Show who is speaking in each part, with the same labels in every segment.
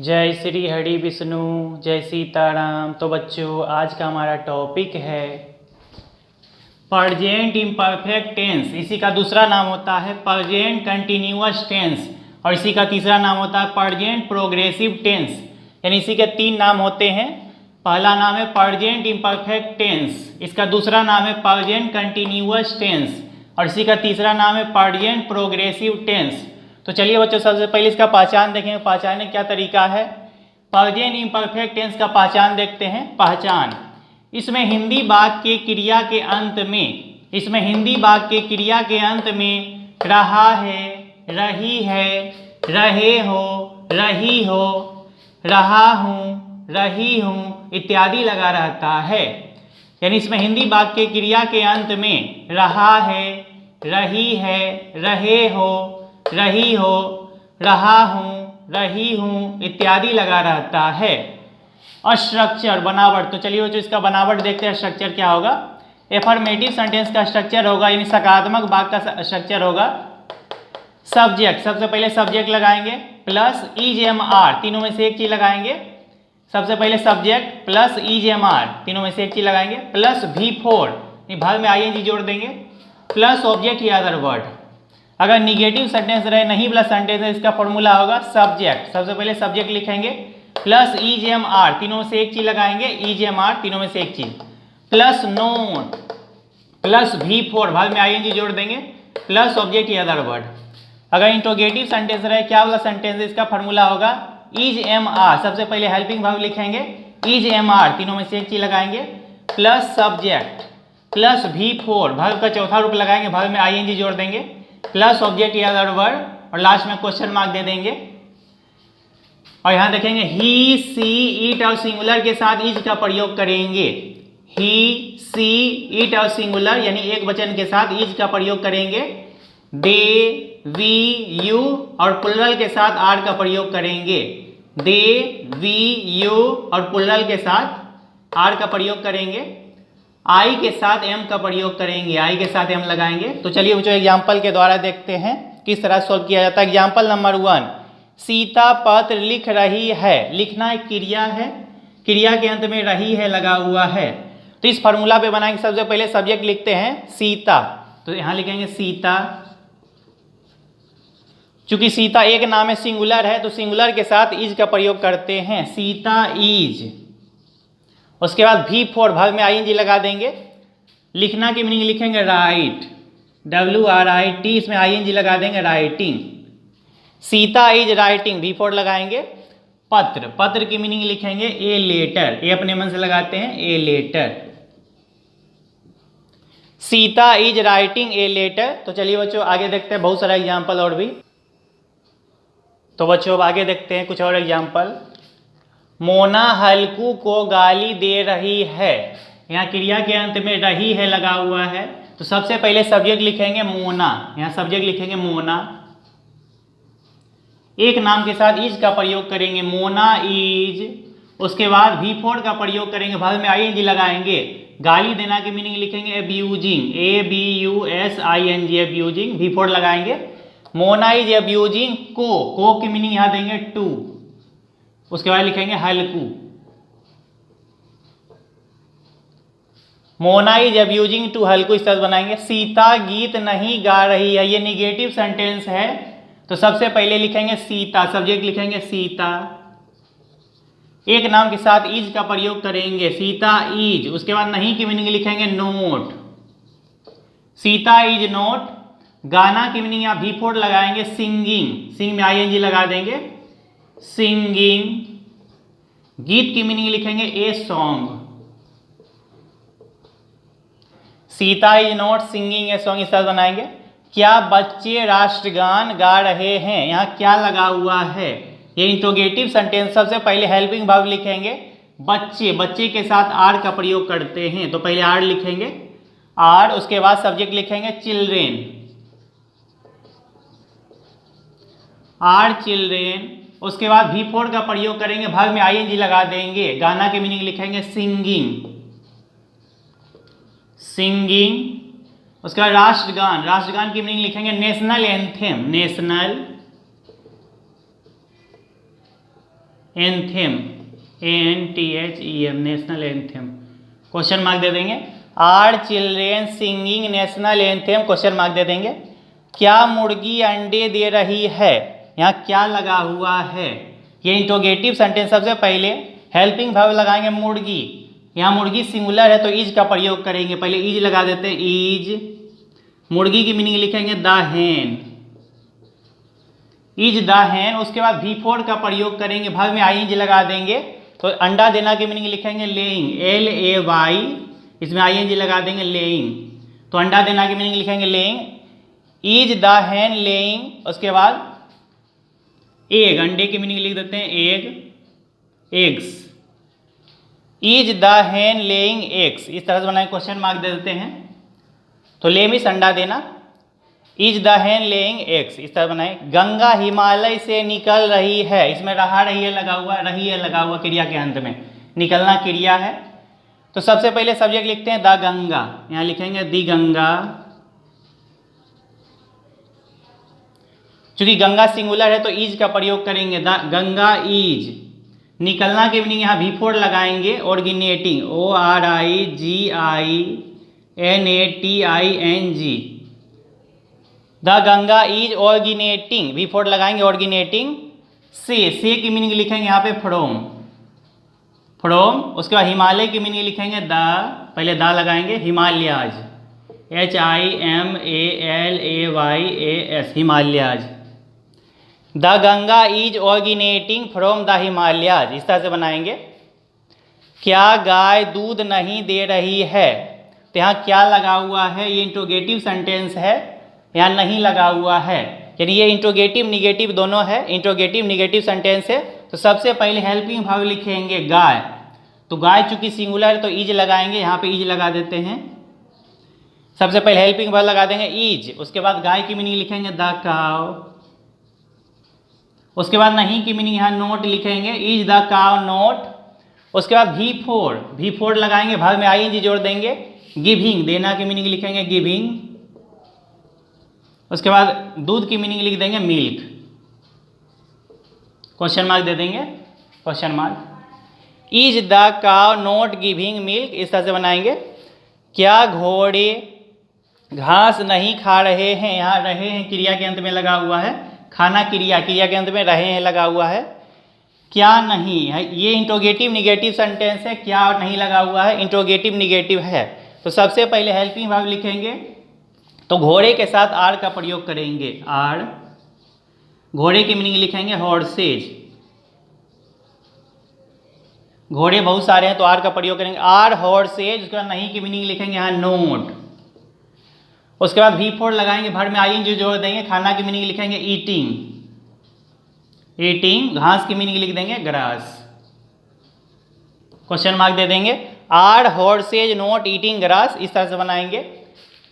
Speaker 1: जय श्री हरि विष्णु, जय सीताराम। तो बच्चों, आज का हमारा टॉपिक है प्रेजेंट इम्परफेक्ट टेंस। इसी का दूसरा नाम होता है प्रेजेंट कंटिन्यूअस टेंस और इसी का तीसरा नाम होता है प्रेजेंट प्रोग्रेसिव टेंस। यानी इसी के तीन नाम होते हैं। पहला नाम है प्रेजेंट इम्परफेक्ट टेंस, इसका दूसरा नाम है प्रेजेंट कंटिन्यूअस टेंस और इसी का तीसरा नाम है प्रेजेंट प्रोग्रेसिव टेंस। तो चलिए बच्चों, सबसे पहले इसका पहचान देखेंगे। पहचानने क्या तरीका है। प्रेजेंट इम्परफेक्ट टेंस का पहचान देखते हैं। पहचान, इसमें हिंदी वाक्य के क्रिया के अंत में रहा है, रही है, रहे हो, रही हो, रहा हूँ, रही हूँ इत्यादि लगा रहता है। यानी इसमें हिंदी वाक्य के क्रिया के अंत में रहा है, रही है, रहे हो, रही हो, रहा हूँ, रही हूँ इत्यादि लगा रहता है। और स्ट्रक्चर बनावट, तो चलिए बच्चों इसका बनावट देखते हैं। स्ट्रक्चर क्या होगा। एफर्मेटिव सेंटेंस का स्ट्रक्चर होगा, यानी सकारात्मक वाक्य का स्ट्रक्चर होगा। सब्जेक्ट, सबसे पहले सब्जेक्ट लगाएंगे प्लस इज एम आर, तीनों में से एक चीज लगाएंगे। सबसे पहले subject plus is am are, तीनों में से एक चीज लगाएंगे। प्लस V4, भाग में आईएनजी जोड़ देंगे। प्लस ऑब्जेक्ट या अदर वर्ड। अगर निगेटिव सेंटेंस रहे, नहीं प्लस सेंटेंस है, इसका फॉर्मूला होगा सब्जेक्ट। सबसे पहले सब्जेक्ट लिखेंगे प्लस इज एम आर, तीनों में से एक चीज लगाएंगे। इज एम आर, तीनों में से एक चीज। प्लस नोट प्लस V4, भाग में आईएनजी जोड़ देंगे। प्लस ऑब्जेक्ट या अदर वर्ड। अगर इंट्रोगेटिव सेंटेंस रहे, क्या वाला सेंटेंस है, इसका फॉर्मूला होगा इज एम आर। सबसे पहले हेल्पिंग वर्ब लिखेंगे इज एम आर, तीनों में से एक चीज लगाएंगे। प्लस सब्जेक्ट प्लस V4, भाग का चौथा रूप लगाएंगे, भाग में आईएनजी जोड़ देंगे। प्लस ऑब्जेक्ट या अदर वर्ड और लास्ट में क्वेश्चन मार्क दे देंगे। और यहां देखेंगे ही, सी, इट और सिंगुलर के साथ इज का प्रयोग करेंगे। ही, सी, इट और सिंगुलर यानी एक वचन के साथ इज का प्रयोग करेंगे। दे, वी, यू और प्लुरल के साथ आर का प्रयोग करेंगे। दे, वी, यू और प्लुरल के साथ आर का प्रयोग करेंगे। आई के साथ एम का प्रयोग करेंगे, आई के साथ एम लगाएंगे। तो चलिए बच्चों एग्जाम्पल के द्वारा देखते हैं किस तरह सॉल्व किया जाता है। एग्जाम्पल नंबर 1, सीता पत्र लिख रही है। लिखना एक क्रिया है, क्रिया के अंत में रही है लगा हुआ है। तो इस फॉर्मूला पे बनाएंगे। सबसे पहले सब्जेक्ट लिखते हैं सीता, तो यहां लिखेंगे सीता। चूंकि सीता एक नाम है, सिंगुलर है, तो सिंगुलर के साथ इज का प्रयोग करते हैं। सीता इज। उसके बाद V4, भाग में आईएनजी लगा देंगे। लिखना की मीनिंग लिखेंगे राइट, WRIT, इसमें आईएनजी लगा देंगे, writing. Sita is writing, V4 लगाएंगे। पत्र, पत्र की मीनिंग लिखेंगे ए लेटर, ए अपने मन से लगाते हैं, a letter. Sita is writing a letter. तो चलिए बच्चों आगे देखते हैं, बहुत सारा एग्जाम्पल और भी। तो बच्चों अब आगे देखते हैं कुछ और एग्जाम्पल। मोना हल्कू को गाली दे रही है। यहाँ क्रिया के अंत में रही है लगा हुआ है, तो सबसे पहले सब्जेक्ट लिखेंगे मोना। यहाँ सब्जेक्ट लिखेंगे मोना, एक नाम के साथ इज का प्रयोग करेंगे, मोना इज। उसके बाद V4 का प्रयोग करेंगे, भाग में आईएनजी लगाएंगे। गाली देना की मीनिंग लिखेंगे अब्यूजिंग, ABUSING, अब्यूजिंग। V4 लगाएंगे। मोना इज अब्यूजिंग को की मीनिंग यहाँ देंगे टू। उसके बाद लिखेंगे हल्कू। मोना इज अब्यूजिंग टू हल्कू, इस तरह बनाएंगे। सीता गीत नहीं गा रही है, ये निगेटिव सेंटेंस है, तो सबसे पहले लिखेंगे सीता, सब्जेक्ट लिखेंगे सीता। एक नाम के साथ इज का प्रयोग करेंगे, सीता इज। उसके बाद नहीं की मीनिंग लिखेंगे नोट, सीता इज नोट। गाना की मीनिंग यहाँ V4 लगाएंगे, सिंगिंग, सिंग में आईएनजी लगा देंगे, सिंगिंग। गीत की मीनिंग लिखेंगे a song. Sita is not singing a song, इस तरह बनाएंगे। क्या बच्चे राष्ट्रगान गा रहे हैं, यहाँ क्या लगा हुआ है, ये इंट्रोगेटिव सेंटेंस। सबसे पहले हेल्पिंग वर्ब लिखेंगे बच्चे, बच्चे के साथ आर का प्रयोग करते हैं, तो पहले आर लिखेंगे, आर। उसके बाद सब्जेक्ट लिखेंगे चिल्ड्रेन, आर चिल्ड्रेन। उसके बाद V4 का प्रयोग करेंगे, भाग में आईएनजी लगा देंगे। गाना की मीनिंग लिखेंगे सिंगिंग, सिंगिंग। उसके बाद राष्ट्रगान, राष्ट्रगान की मीनिंग लिखेंगे national anthem, national. Anthem, ANTHEM, national anthem, question mark दे देंगे। Are children singing national anthem, question mark दे देंगे। क्या मुर्गी अंडे दे रही है, यहाँ क्या लगा हुआ है, ये इंट्रोगेटिव सेंटेंस। सबसे पहले हेल्पिंग वर्ब लगाएंगे मुर्गी, यहाँ मुर्गी सिंगुलर है तो इज का प्रयोग करेंगे, पहले इज लगा देते हैं, इज। मुर्गी की मीनिंग लिखेंगे द हेन, इज द हेन। उसके बाद V4 का प्रयोग करेंगे, भाग में ING लगा देंगे तो अंडा देना की मीनिंग लिखेंगे लेइंग, LAY, इसमें ING लगा देंगे लेइंग, तो अंडा देना की मीनिंग लिखेंगे लेइंग। इज द हेन लेइंग, उसके बाद एग, अंडे की मीनिंग लिख देते हैं एग, एग्स। इज द हेन लेइंग एग्स, इस तरह से बनाए, क्वेश्चन मार्क दे देते हैं। तो ले मीन्स अंडा देना, इज द हेन लेइंग एग्स, इस तरह बनाए। गंगा हिमालय से निकल रही है, इसमें रहा रही है लगा हुआ, रही है लगा हुआ क्रिया के अंत में, निकलना क्रिया है। तो सबसे पहले सब्जेक्ट लिखते हैं द गंगा, यहाँ लिखेंगे दी गंगा, चूंकि गंगा सिंगुलर है तो इज का प्रयोग करेंगे, द गंगा इज। निकलना के मीनिंग यहाँ V4 लगाएंगे, originating, ORIGINATING, the Ganga is originating, V4 लगाएंगे, ऑर्गेनेटिंग। से की मीनिंग लिखेंगे यहाँ पे फ्रॉम, फ्रॉम। उसके बाद हिमालय की मीनिंग लिखेंगे द, पहले द लगाएंगे, Himalayas, HIMALAYAS, Himalayas. The Ganga is originating from the Himalayas, इस तरह से बनाएंगे। क्या गाय दूध नहीं दे रही है, तो यहाँ क्या लगा हुआ है, ये इंट्रोगेटिव सेंटेंस है, यहाँ नहीं लगा हुआ है, यानी ये इंट्रोगेटिव निगेटिव दोनों है, इंट्रोगेटिव निगेटिव सेंटेंस है। तो सबसे पहले हेल्पिंग वर्ब लिखेंगे गाय, तो गाय चूंकि सिंगुलर है तो इज लगाएंगे, यहाँ पे इज लगा देते हैं। सबसे पहले हेल्पिंग वर्ब लगा देंगे इज, उसके बाद गाय की मीनिंग लिखेंगे द काउ, उसके बाद नहीं की मीनिंग यहाँ नोट लिखेंगे, इज द काउ नोट। उसके बाद V4 लगाएंगे, भाग में ING जोड़ देंगे, गिविंग, देना की मीनिंग लिखेंगे गिविंग। उसके बाद दूध की मीनिंग लिख देंगे मिल्क, क्वेश्चन मार्क दे देंगे, question mark. Is the cow not giving milk, इस तरह से बनाएंगे। क्या घोड़े घास नहीं खा रहे हैं, यहाँ रहे हैं क्रिया के अंत में लगा हुआ है, खाना क्रिया, क्रिया के अंत में रहे हैं लगा हुआ है। क्या नहीं है, ये इंट्रोगेटिव निगेटिव सेंटेंस है, क्या नहीं लगा हुआ है, इंट्रोगेटिव निगेटिव है। तो सबसे पहले हेल्पिंग वर्ब लिखेंगे, तो घोड़े के साथ आर का प्रयोग करेंगे, आर। घोड़े की मीनिंग लिखेंगे हॉर्सेज, घोड़े बहुत सारे हैं तो आर का प्रयोग करेंगे, आर हॉर्सेज। उसके बाद नहीं की मीनिंग लिखेंगे यहाँ नोट। उसके बाद V4 लगाएंगे, भर में ING जोड़ देंगे, खाना की मीनिंग लिखेंगे ईटिंग, ईटिंग। घास की मीनिंग लिख देंगे ग्रास, क्वेश्चन मार्क दे देंगे। Are horses not eating grass, इस तरह से बनाएंगे।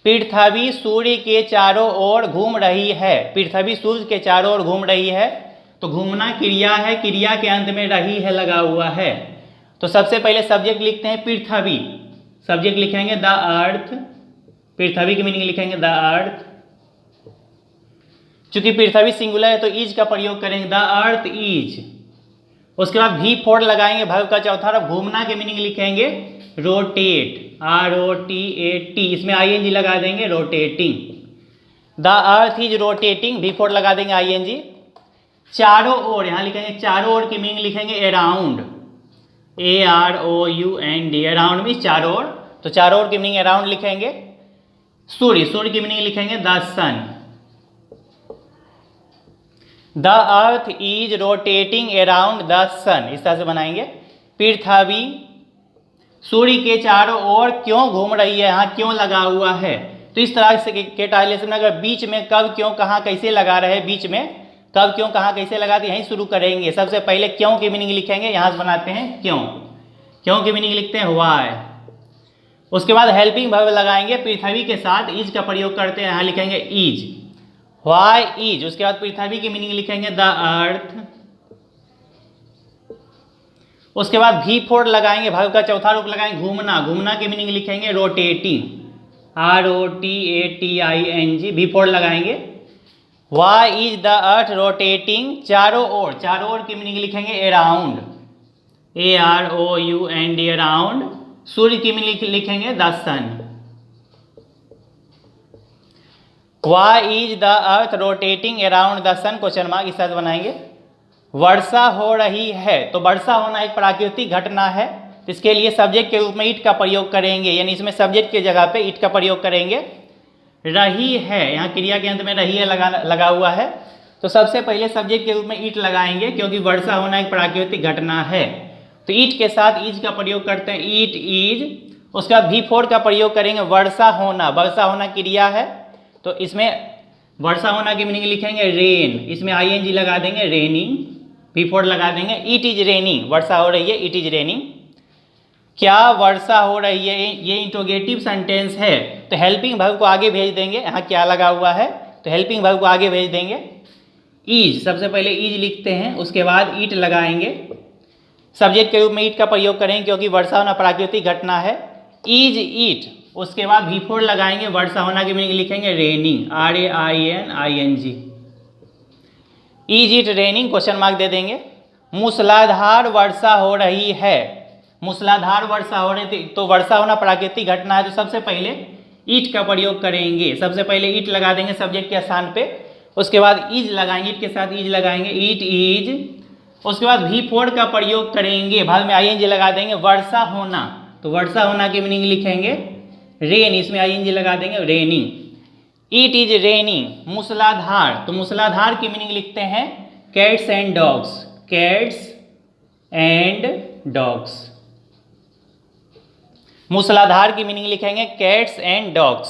Speaker 1: पृथ्वी सूर्य के चारों ओर घूम रही है, पृथ्वी सूर्य के चारों ओर घूम रही है, तो घूमना क्रिया है, क्रिया के अंत में रही है लगा हुआ है। तो सबसे पहले सब्जेक्ट लिखते हैं पृथ्वी, सब्जेक्ट लिखेंगे द अर्थ, पृथ्वी की मीनिंग लिखेंगे द अर्थ। चूंकि पृथ्वी सिंगुलर है तो इज का प्रयोग करेंगे, द अर्थ इज। उसके बाद V4 लगाएंगे, वर्ब का चौथा रूप। घूमना के मीनिंग लिखेंगे रोटेट, ROTAT, इसमें ING लगा देंगे, rotating. The earth is rotating, V4 लगा देंगे ING। चारों ओर, यहाँ लिखेंगे चारों ओर की मीनिंग लिखेंगे अराउंड, AROUND, अराउंड मीन्स चारों ओर, तो चारों ओर की मीनिंग अराउंड लिखेंगे। सूर्य, सूर्य की मीनिंग लिखेंगे the sun. The earth is rotating around the sun, इस तरह से बनाएंगे। पृथ्वी सूर्य के चारों ओर क्यों घूम रही है, यहाँ क्यों लगा हुआ है। तो इस तरह से के टाइलेशन में अगर बीच में कब क्यों कहाँ कैसे लगा रहे, बीच में कब क्यों कहाँ कैसे लगाते, यहीं शुरू करेंगे। सबसे पहले क्यों की मीनिंग लिखेंगे, यहाँ से बनाते हैं क्यों, क्यों की मीनिंग लिखते हैं व्हाई। उसके बाद हेल्पिंग वर्ब लगाएंगे, पृथ्वी के साथ इज का प्रयोग करते हैं, यहाँ लिखेंगे इज, व्हाई इज। उसके बाद पृथ्वी की मीनिंग लिखेंगे द अर्थ। उसके बाद V4 लगाएंगे, वर्ब का चौथा रूप लगाएंगे घूमना, घूमना की मीनिंग लिखेंगे रोटेटिंग, ROTATING। V4 लगाएंगे। Why is the earth rotating, चारों ओर की मीनिंग लिखेंगे अराउंड, AROUND अराउंड। सूर्य की मीनिंग लिखेंगे the sun. Why is the earth rotating around the sun, question mark, इस तरह बनाएंगे। वर्षा हो रही है, तो वर्षा होना एक प्राकृतिक घटना है, तो इसके लिए सब्जेक्ट के रूप में इट का प्रयोग करेंगे, यानी इसमें सब्जेक्ट की जगह पे इट का प्रयोग करेंगे। रही है, यहाँ क्रिया के अंत में रही है लगा हुआ है, तो सबसे पहले सब्जेक्ट के रूप में ईट लगाएंगे, क्योंकि वर्षा होना एक प्राकृतिक घटना है। तो ईट के साथ ईज का प्रयोग करते हैं, ईट ईज। उसके बाद V4 का प्रयोग करेंगे, वर्षा होना क्रिया है, तो इसमें वर्षा होना की मीनिंग लिखेंगे रेन, इसमें ING लगा देंगे, रेनिंग, V4 लगा देंगे। इट इज रेनिंग, वर्षा हो रही है, इट इज रेनिंग। क्या वर्षा हो रही है, ये इंट्रोगेटिव सेंटेंस है, तो हेल्पिंग वर्ब को आगे भेज देंगे। यहाँ क्या लगा हुआ है, तो हेल्पिंग वर्ब को आगे भेज देंगे। ईज, सबसे पहले ईज लिखते हैं, उसके बाद ईट लगाएंगे, सब्जेक्ट के रूप में ईट का प्रयोग करेंगे, क्योंकि वर्षा होना प्राकृतिक घटना है। ईज ईट, उसके बाद V4 लगाएंगे, वर्षा होना की मीनिंग लिखेंगे raining, RAINING। Is it raining, question mark दे देंगे। मूसलाधार वर्षा हो रही है, मूसलाधार वर्षा हो रही थी, तो वर्षा होना प्राकृतिक घटना है, तो सबसे पहले ईट का प्रयोग करेंगे, सबसे पहले ईट लगा देंगे सब्जेक्ट के स्थान पे, उसके बाद ईज लगाएंगे, ईट के साथ ईज लगाएंगे, ईट ईज। उसके बाद V4 का प्रयोग करेंगे, बाद में ING लगा देंगे, वर्षा होना, तो वर्षा होना की मीनिंग लिखेंगे रेन, इसमें ING लगा देंगे, रेनिंग। इट इज रेनिंग, मूसलाधार, तो मूसलाधार की मीनिंग लिखते हैं cats and dogs, cats and dogs. मूसलाधार की मीनिंग लिखेंगे cats and dogs.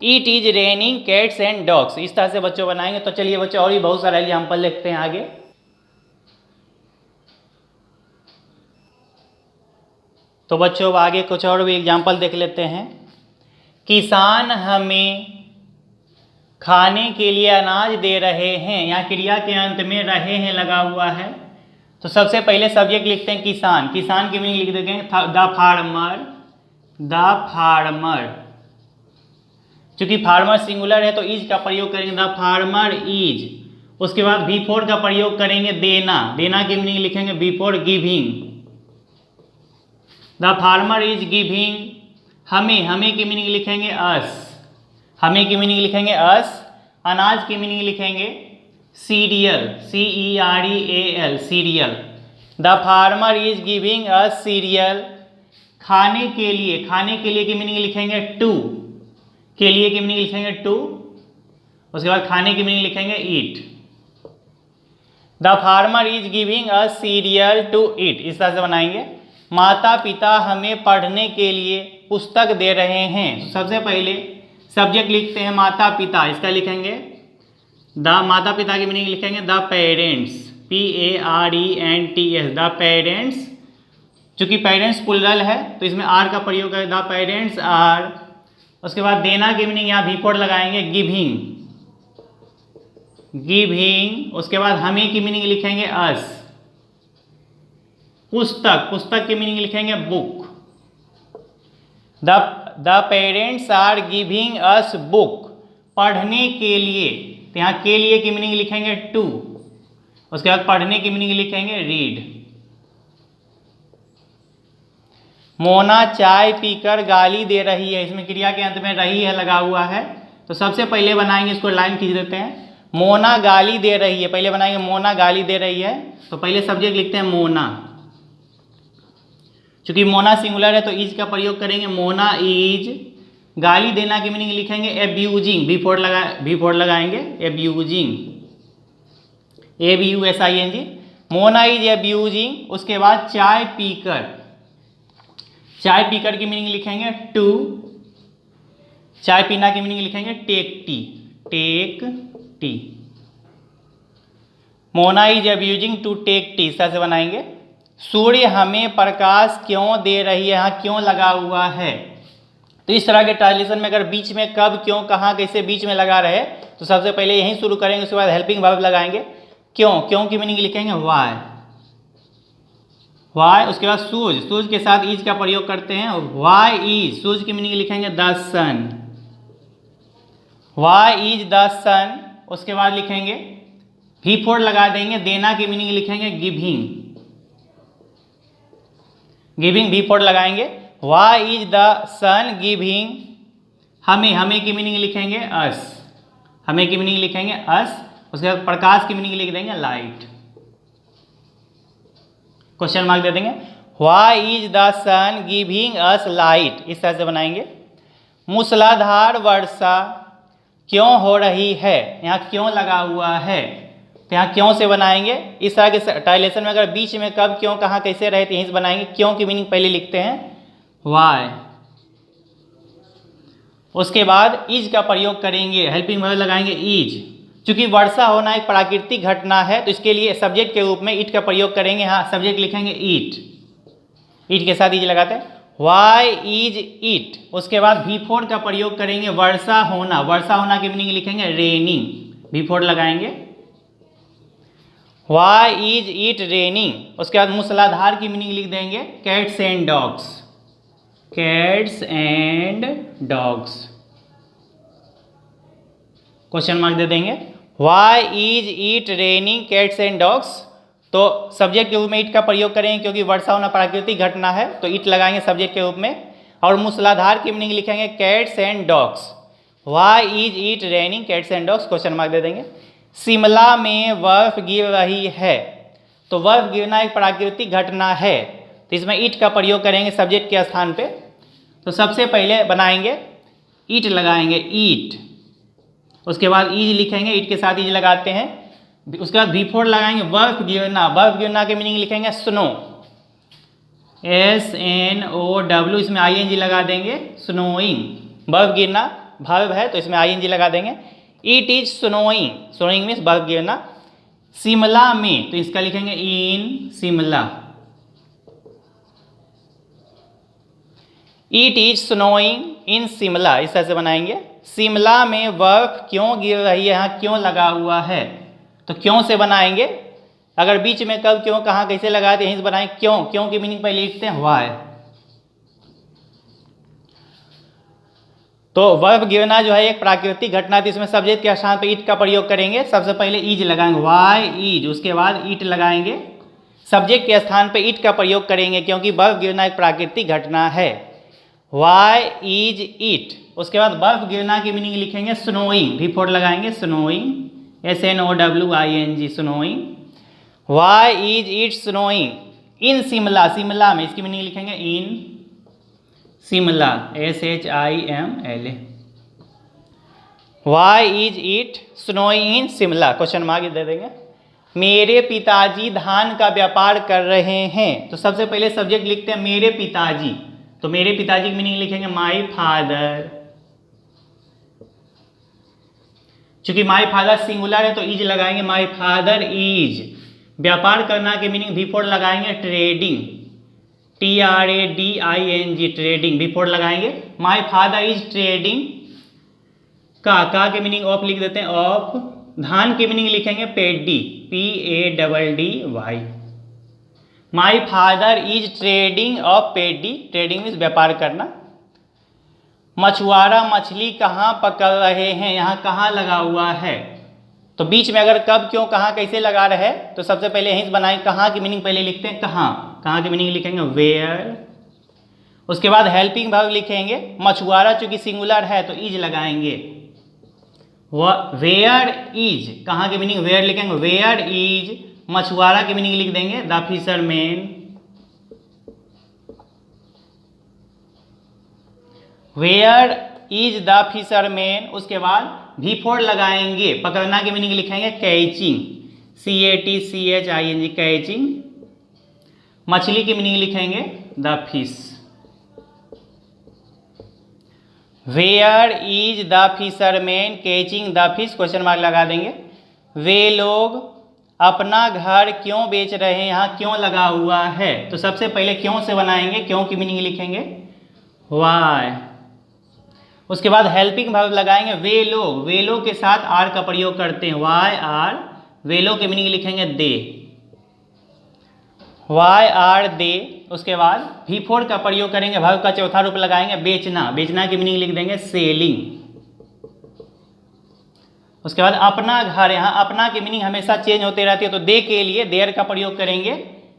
Speaker 1: It is raining cats and dogs, इस तरह से बच्चों बनाएंगे। तो चलिए बच्चों, और भी बहुत सारा एग्जाम्पल लिखते हैं आगे। तो बच्चों आगे कुछ और भी एग्जाम्पल देख लेते हैं। किसान हमें खाने के लिए अनाज दे रहे हैं, यहाँ क्रिया के अंत में रहे हैं लगा हुआ है, तो सबसे पहले सब्जेक्ट लिखते हैं किसान, किसान की मीनिंग लिख देंगे द फार्मर, द फार्मर। चूंकि फार्मर सिंगुलर है तो इज का प्रयोग करेंगे, द फार्मर इज। उसके बाद V4 का प्रयोग करेंगे देना, देना की मीनिंग लिखेंगे V4 giving, the farmer is giving. हमें की मीनिंग लिखेंगे अस, हमें की मीनिंग लिखेंगे अस। अनाज की मीनिंग लिखेंगे serial, CEREAL, serial. The farmer is giving us serial. खाने के लिए की मीनिंग लिखेंगे टू, के लिए की मीनिंग लिखेंगे टू। उसके बाद खाने की मीनिंग लिखेंगे eat. The farmer is giving us cereal to eat, इस तरह से बनाएंगे। माता पिता हमें पढ़ने के लिए पुस्तक दे रहे हैं, तो सबसे पहले सब्जेक्ट लिखते हैं माता पिता, इसका लिखेंगे द, माता पिता की मीनिंग लिखेंगे the parents, PARENTS, the parents. चूंकि पेरेंट्स प्लुरल है तो इसमें आर का प्रयोग करें, द पेरेंट्स आर। उसके बाद देना की मीनिंग यहाँ V4 लगाएंगे, गिविंग, गिविंग। उसके बाद हमें की मीनिंग लिखेंगे अस। पुस्तक की मीनिंग लिखेंगे book. The parents are giving us book, पढ़ने के लिए, तो यहाँ के लिए की मीनिंग लिखेंगे टू। उसके बाद पढ़ने की मीनिंग लिखेंगे रीड। मोना चाय पीकर गाली दे रही है, इसमें क्रिया के अंत में रही है लगा हुआ है, तो सबसे पहले बनाएंगे, इसको लाइन खींच देते हैं। मोना गाली दे रही है, पहले बनाएंगे मोना गाली दे रही है, तो पहले सब्जेक्ट लिखते हैं मोना। चूंकि मोना सिंगुलर है तो इज का प्रयोग करेंगे, मोना इज। गाली देना की मीनिंग लिखेंगे एब्यूजिंग, V4 लगाएंगे, abusing, ABUSING। Mona is abusing. उसके बाद चाय पीकर, चाय पीकर की मीनिंग लिखेंगे टू। चाय पीना की मीनिंग लिखेंगे take tea, take tea. Mona is abusing to take tea, इस तरह से बनाएंगे। सूर्य हमें प्रकाश क्यों दे रही है, यहाँ क्यों लगा हुआ है, तो इस तरह के ट्रांसलेशन में अगर बीच में कब, क्यों, कहाँ, कैसे बीच में लगा रहे, तो सबसे पहले यहीं शुरू करेंगे, उसके बाद हेल्पिंग वर्ब लगाएंगे। क्यों की मीनिंग लिखेंगे वाई, वाई। उसके बाद सूज के साथ इज का प्रयोग करते हैं, वाई इज। सूज की मीनिंग लिखेंगे the sun, why is the sun. उसके बाद लिखेंगे V4 लगा देंगे, देना की मीनिंग लिखेंगे गिविंग, गिविंग V4 लगाएंगे। Why is the sun giving, हमें की मीनिंग लिखेंगे अस, हमें की मीनिंग लिखेंगे अस। उसके बाद प्रकाश की मीनिंग लिख देंगे लाइट, क्वेश्चन मार्क दे देंगे। Why is the sun giving us light, इस तरह से बनाएंगे। मूसलाधार वर्षा क्यों हो रही है, यहाँ क्यों लगा हुआ है, तो यहाँ क्यों से बनाएंगे। इस तरह के ट्राइलेशन में अगर बीच में कब क्यों कहाँ कैसे रहे तो यहीं से बनाएंगे। क्यों की मीनिंग पहले लिखते हैं वाई, उसके बाद इज का प्रयोग करेंगे, हेल्पिंग वर्ब लगाएंगे इज। चूंकि वर्षा होना एक प्राकृतिक घटना है तो इसके लिए सब्जेक्ट के रूप में इट का प्रयोग करेंगे। हाँ, सब्जेक्ट लिखेंगे इट, इट के साथ इज लगाते हैं। वाई इज इट, उसके बाद V4 का प्रयोग करेंगे वर्षा होना, वर्षा होना की मीनिंग लिखेंगे रेनिंग, V4 लगाएंगे। वाई इज इट रेनिंग, उसके बाद मूसलाधार की मीनिंग लिख देंगे cats and dogs, cats and dogs, question mark दे देंगे। Why is it raining cats and dogs, तो सब्जेक्ट के रूप में इट का प्रयोग करेंगे क्योंकि वर्षा होना प्राकृतिक घटना है तो इट लगाएंगे सब्जेक्ट के रूप में। और मूसलाधार की मीनिंग लिखेंगे cats and dogs. Why is it raining cats and dogs, question mark दे देंगे। शिमला में बर्फ गिर रही है, तो बर्फ गिरना एक प्राकृतिक घटना है तो इसमें इट का प्रयोग करेंगे सब्जेक्ट के स्थान पे। तो सबसे पहले बनाएंगे इट लगाएंगे इट, उसके बाद इज लिखेंगे, इट के साथ इज लगाते हैं। उसके बाद V4 लगाएंगे बर्फ गिरना, बर्फ गिरना के मीनिंग लिखेंगे स्नो, SNOW, इसमें ING लगा देंगे स्नोइंग, बर्फ गिरना वर्ब है तो इसमें ING लगा देंगे। It is snowing, snowing means बर्फ गिरना। शिमला में तो इसका लिखेंगे in Shimla, it is snowing in Shimla, इस तरह से बनाएंगे। शिमला में बर्फ क्यों गिर रही है, यहाँ क्यों लगा हुआ है तो क्यों से बनाएंगे। अगर बीच में कब क्यों कहाँ कैसे लगाए तो यहीं से बनाएंगे क्यों, क्यों की मीनिंग पहले लिखते हैं वाई। तो बर्फ गिरना जो है एक प्राकृतिक घटना थी, इसमें सब्जेक्ट के स्थान पर इट का प्रयोग करेंगे। सबसे पहले इज लगाएंगे वाई इज, उसके बाद इट लगाएंगे, सब्जेक्ट के स्थान पर इट का प्रयोग करेंगे क्योंकि बर्फ गिरना एक प्राकृतिक घटना है। वाई इज इट, उसके बाद बर्फ गिरना की मीनिंग लिखेंगे स्नोइंग, V4 लगाएंगे snowing, SNOWING snowing. Why is it snowing in Shimla, Shimla में इसकी मीनिंग लिखेंगे in Shimla, SHIMLA। Why is it snowing in Shimla, question mark दे देंगे। मेरे पिताजी धान का व्यापार कर रहे हैं, तो सबसे पहले सब्जेक्ट लिखते हैं मेरे पिताजी, तो मेरे पिताजी की मीनिंग लिखेंगे माई फादर। चूंकि माई फादर सिंगुलर है तो इज लगाएंगे माई फादर इज। व्यापार करना के मीनिंग V4 लगाएंगे ट्रेडिंग, TRADING ट्रेडिंग, V4 लगाएंगे। माई फादर इज ट्रेडिंग, का के मीनिंग ऑफ लिख देते हैं ऑफ। धान की मीनिंग लिखेंगे पेडी, PADDY। My father is trading of pedi, trading means व्यापार करना। मछुआरा मछली कहाँ पकड़ रहे हैं, यहाँ कहाँ लगा हुआ है, तो बीच में अगर कब क्यों कहाँ कैसे लगा रहे तो सबसे पहले यहीं से बनाएं। कहाँ की मीनिंग पहले लिखते हैं कहाँ, कहाँ की मीनिंग लिखेंगे वेयर। उसके बाद हेल्पिंग वर्ब लिखेंगे, मछुआरा चूंकि सिंगुलर है तो इज लगाएंगे। वेयर इज, कहाँ की मीनिंग वेयर लिखेंगे वेयर इज। मछुआरा की मीनिंग लिख देंगे the fisherman, where is the fisherman. उसके बाद V4 लगाएंगे, पकड़ना की मीनिंग लिखेंगे कैचिंग, CATCHING कैचिंग। मछली की मीनिंग लिखेंगे the fish. Where is the fisherman catching the fish, question mark लगा देंगे। वे लोग अपना घर क्यों बेच रहे हैं, यहाँ क्यों लगा हुआ है, तो सबसे पहले क्यों से बनाएंगे, क्यों की मीनिंग लिखेंगे वाई। उसके बाद हेल्पिंग वर्ब लगाएंगे वे लोग के साथ आर का प्रयोग करते हैं, वाई आर। वे लोग की मीनिंग लिखेंगे दे, वाई आर दे। उसके बाद V4 का प्रयोग करेंगे, वर्ब का चौथा रूप लगाएंगे बेचना, बेचना की मीनिंग लिख देंगे सेलिंग। उसके बाद अपना घर, यहाँ अपना की मीनिंग हमेशा चेंज होते रहती है, तो दे के लिए देयर का प्रयोग करेंगे।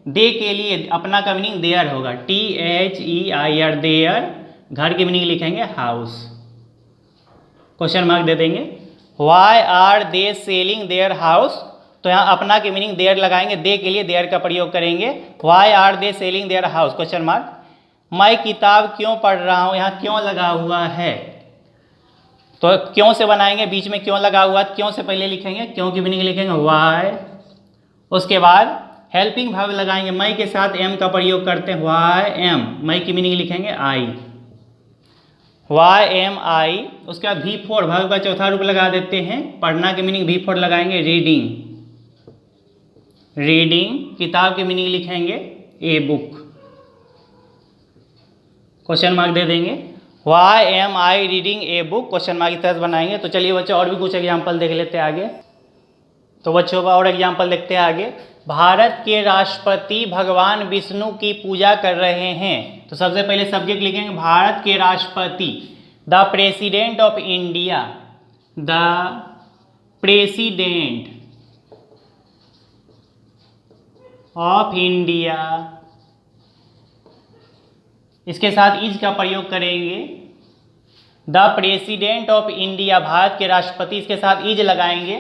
Speaker 1: दे के लिए अपना का मीनिंग देयर होगा, THEIR देयर। घर की मीनिंग लिखेंगे हाउस, क्वेश्चन मार्क दे देंगे। Why are they selling their house, तो यहाँ अपना की मीनिंग देयर लगाएंगे, दे के लिए देयर का प्रयोग करेंगे। Why are they selling their house, question mark. मैं किताब क्यों पढ़ रहा हूँ, यहाँ क्यों लगा हुआ है, तो क्यों से बनाएंगे, बीच में क्यों लगा हुआ है, क्यों से पहले लिखेंगे, क्यों की मीनिंग लिखेंगे वाई। उसके बाद हेल्पिंग वर्ब लगाएंगे, मैं के साथ एम का प्रयोग करते हैं, वाई एम, मैं की मीनिंग लिखेंगे आई, YMI। उसके बाद V4 वर्ब का चौथा रूप लगा देते हैं, पढ़ना की मीनिंग V4 लगाएंगे रीडिंग, रीडिंग। किताब की मीनिंग लिखेंगे ए बुक, क्वेश्चन मार्क दे देंगे। YMI reading a book, question mark की तरह बनाएंगे। तो चलिए बच्चों और भी कुछ एग्जाम्पल देख लेते हैं आगे। तो बच्चों का और एग्जाम्पल देखते हैं आगे। भारत के राष्ट्रपति भगवान विष्णु की पूजा कर रहे हैं, तो सबसे पहले सब्जेक्ट लिखेंगे भारत के राष्ट्रपति, the president of India, the president of India. इसके साथ इज का प्रयोग करेंगे, the president of India, Bharat के राष्ट्रपति, इसके साथ इज लगाएंगे।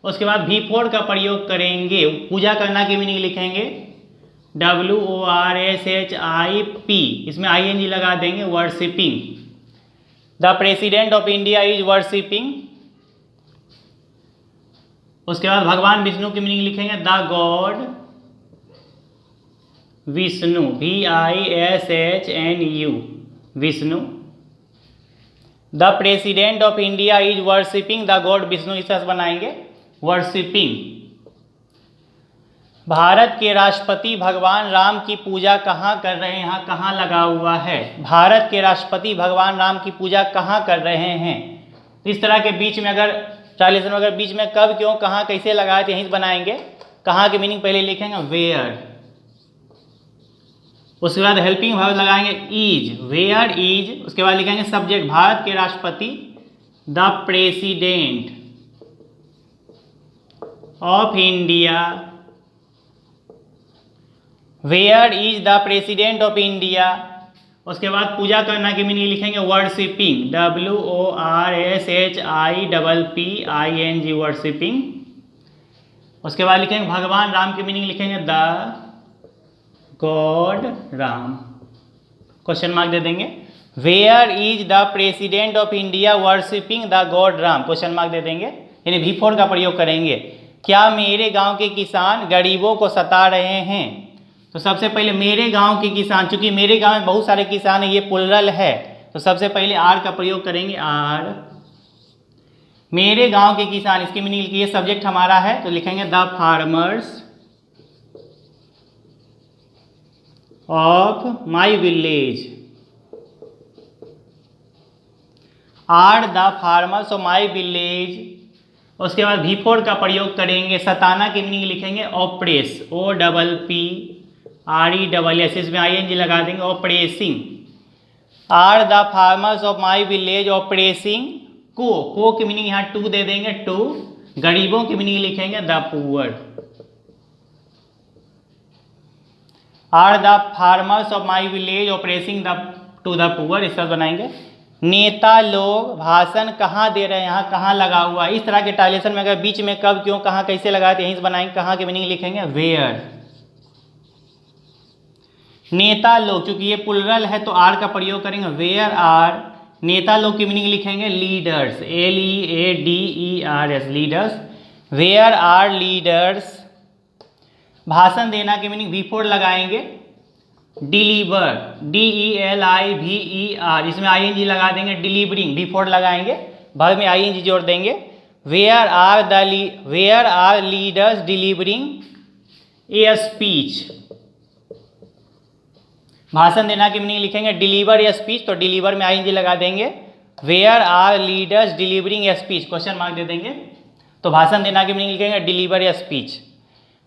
Speaker 1: उसके बाद V4 का प्रयोग करेंगे, पूजा करना की मीनिंग लिखेंगे WORSHIP, इसमें ING लगा देंगे, worshipping. The president of India is worshipping. उसके बाद भगवान विष्णु की मीनिंग लिखेंगे the God Vishnu, VISHNU, Vishnu. The president of India is worshipping the God Vishnu, इस तरह बनाएंगे वर्शिपिंग। भारत के राष्ट्रपति भगवान राम की पूजा कहाँ कर रहे हैं, यहाँ कहाँ लगा हुआ है, भारत के राष्ट्रपति भगवान राम की पूजा कहाँ कर रहे हैं। इस तरह के बीच में अगर ट्रांसलेशन में अगर बीच में कब, क्यों, कहाँ, कैसे लगाए तो यहीं बनाएंगे। कहाँ की मीनिंग पहले लिखेंगे वेयर, उसके बाद हेल्पिंग वर्ब लगाएंगे इज, वेयर इज। उसके बाद लिखेंगे सब्जेक्ट भारत के राष्ट्रपति, the president of India, where is the president of India. उसके बाद पूजा करना की मीनिंग लिखेंगे वर्शिपिंग, WORSHIPPING, वर्शिपिंग। उसके बाद लिखेंगे भगवान राम की मीनिंग लिखेंगे the god Ram, question mark दे देंगे। Where is the president of India worshipping the god Ram, question mark दे देंगे, यानी V4 का प्रयोग करेंगे। क्या मेरे गांव के किसान गरीबों को सता रहे हैं, तो सबसे पहले मेरे गांव के किसान, चूंकि मेरे गांव में बहुत सारे किसान हैं, ये प्लुरल है, तो सबसे पहले आर का प्रयोग करेंगे, आर। मेरे गांव के किसान, इसकी मीनिंग ये सब्जेक्ट हमारा है, तो लिखेंगे the farmers of my village, are the farmers of my village. उसके बाद V4 का प्रयोग करेंगे, सताना की मीनिंग लिखेंगे ऑप्रेस, OPPRESS, इसमें ING लगा देंगे, oppressing. Are the farmers of my village oppressing, को की मीनिंग यहाँ टू दे देंगे, टू। गरीबों की मीनिंग लिखेंगे the poor, are the farmers of my village oppressing to the poor, इस तरह बनाएंगे। नेता लोग भाषण कहाँ दे रहे हैं, यहाँ कहाँ लगा हुआ है। इस तरह के ट्रांसलेशन में अगर बीच में कब, क्यों, कहाँ, कैसे लगाए तो यहीं से बनाएंगे। कहाँ की मीनिंग लिखेंगे वेयर। नेता लोग, चूंकि ये प्लुरल है तो आर का प्रयोग करेंगे, वेयर आर। नेता लोग की मीनिंग लिखेंगे leaders, LEADERS, leaders. Where are leaders. भाषण देना की मीनिंग V4 लगाएंगे, डिलीवर, DELIVER, इसमें ING लगा देंगे, डिलीवरिंग, V4 लगाएंगे, वर्ब में ING जोड़ देंगे। Where are leaders delivering a speech. भाषण देना की मीनिंग लिखेंगे डिलीवर ए स्पीच, तो डिलीवर में ING लगा देंगे। Where are leaders delivering a speech, question mark दे देंगे। तो भाषण देना की मीनिंग लिखेंगे डिलीवर ए स्पीच।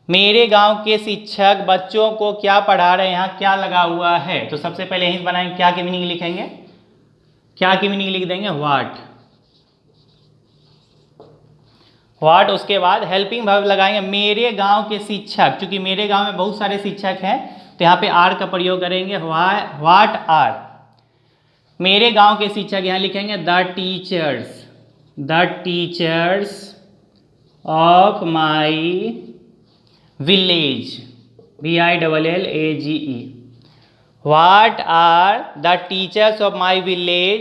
Speaker 1: मेरे गांव के शिक्षक बच्चों को क्या पढ़ा रहे हैं, यहाँ क्या लगा हुआ है, तो सबसे पहले यहीं बनाएंगे, क्या की मीनिंग लिखेंगे, क्या की मीनिंग लिख देंगे व्हाट। व्हाट, उसके बाद हेल्पिंग वर्ब लगाएंगे मेरे गांव के शिक्षक, क्योंकि मेरे गांव में बहुत सारे शिक्षक हैं तो यहाँ पे आर का प्रयोग करेंगे। व्हाट आर, मेरे गांव के शिक्षक, यहाँ लिखेंगे the teachers of my village, VILLAGE। What are the teachers of my village,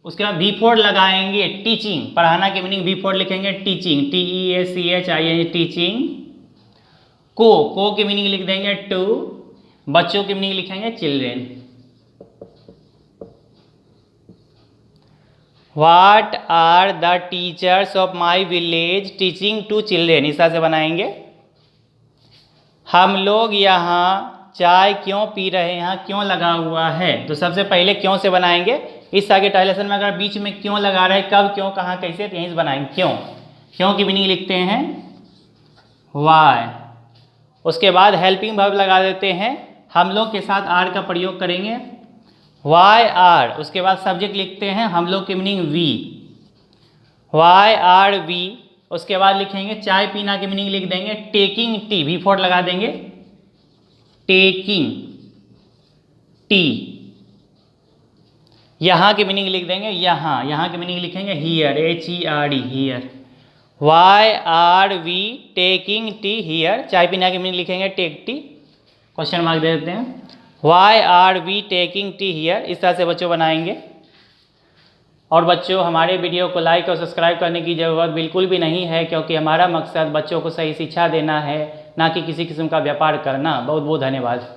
Speaker 1: उसके बाद V4 लगाएंगे टीचिंग, पढ़ाना के मीनिंग V4 लिखेंगे टीचिंग, TEACHING, टीचिंग। को की मीनिंग लिख देंगे टू, बच्चों की मीनिंग लिखेंगे children. What are the teachers of my village teaching to children, इस तरह से बनाएंगे। हम लोग यहाँ चाय क्यों पी रहे हैं, यहाँ क्यों लगा हुआ है, तो सबसे पहले क्यों से बनाएंगे। इस आगे ट्रांसलेशन में अगर बीच में क्यों लगा रहे हैं, कब, क्यों, कहाँ, कैसे, तो यहीं से बनाएंगे क्यों की मीनिंग लिखते हैं वाई। उसके बाद हेल्पिंग वर्ब लगा देते हैं, हम लोग के साथ आर का प्रयोग करेंगे वाई आर। उसके बाद सब्जेक्ट लिखते हैं हम लोग की meaning we, why are we. उसके बाद लिखेंगे चाय पीना की मीनिंग लिख देंगे टेकिंग टी, V4 लगा देंगे टेकिंग टी। यहाँ की मीनिंग लिख देंगे यहाँ की मीनिंग लिखेंगे here, HERE, here. Why are we taking tea here, चाय पीना की मीनिंग लिखेंगे टेक टी, क्वेश्चन मार्क दे देते हैं। Why are we taking tea here, इस तरह से बच्चों बनाएंगे। और बच्चों हमारे वीडियो को लाइक और सब्सक्राइब करने की ज़रूरत बिल्कुल भी नहीं है, क्योंकि हमारा मकसद बच्चों को सही शिक्षा देना है, ना कि किसी किस्म का व्यापार करना। बहुत बहुत धन्यवाद।